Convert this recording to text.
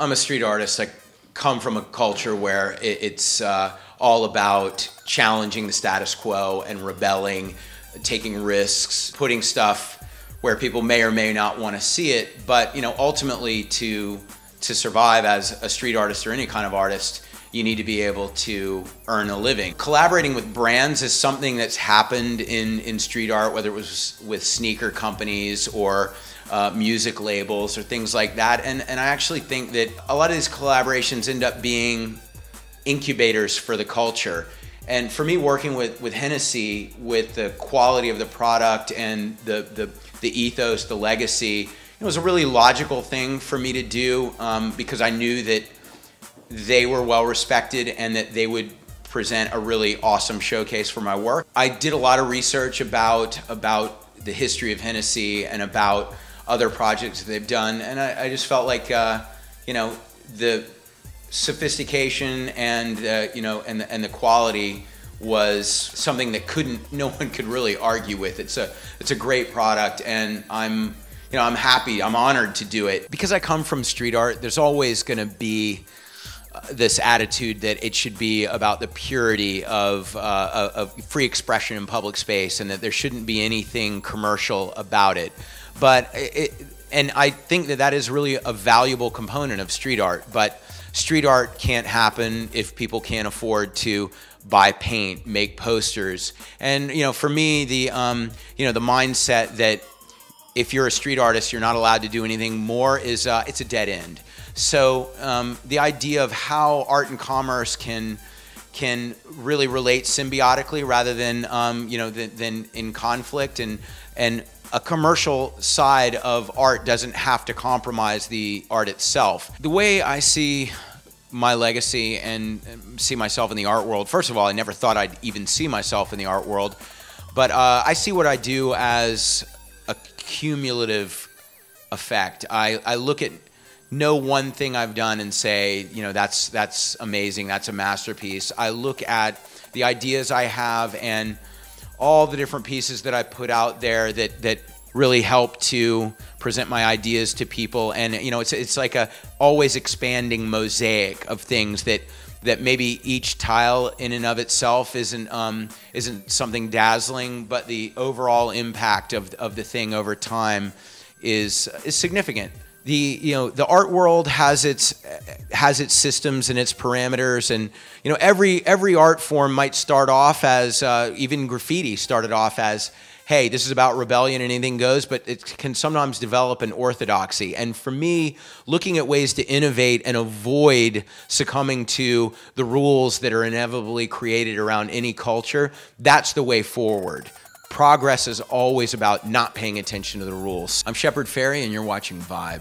I'm a street artist. I come from a culture where it's all about challenging the status quo and rebelling, taking risks, putting stuff where people may or may not want to see it. But ultimately, to survive as a street artist or any kind of artist, you need to be able to earn a living. Collaborating with brands is something that's happened in street art, whether it was with sneaker companies or music labels or things like that. And I actually think that a lot of these collaborations end up being incubators for the culture. And for me, working with Hennessy, with the quality of the product and the ethos, the legacy, it was a really logical thing for me to do because I knew that they were well respected and that they would present a really awesome showcase for my work. I did a lot of research about the history of Hennessy and about other projects that they've done, and I just felt like the sophistication and and the quality was something that no one could really argue with. It's a great product, and I'm happy, I'm honored to do it. Because I come from street art, there's always going to be this attitude that it should be about the purity of free expression in public space, and that there shouldn't be anything commercial about it. But and I think that is really a valuable component of street art. But street art can't happen if people can't afford to buy paint, make posters. And for me, the the mindset that if you're a street artist, you're not allowed to do anything more is it's a dead end. So the idea of how art and commerce can really relate symbiotically rather than than in conflict, and a commercial side of art doesn't have to compromise the art itself. The way I see my legacy and see myself in the art world, first of all, I never thought I'd even see myself in the art world, but I see what I do as a cumulative effect. I look at no one thing I've done and say, that's amazing, that's a masterpiece. I look at the ideas I have and all the different pieces that I put out there that really help to present my ideas to people, and it's like a always expanding mosaic of things that maybe each tile in and of itself isn't something dazzling, but the overall impact of the thing over time is significant. The art world has its systems and its parameters, and every art form might start off as even graffiti started off as, hey, this is about rebellion and anything goes, but it can sometimes develop an orthodoxy. And for me, looking at ways to innovate and avoid succumbing to the rules that are inevitably created around any culture, that's the way forward. Progress is always about not paying attention to the rules. I'm Shepard Fairey, and you're watching Vibe.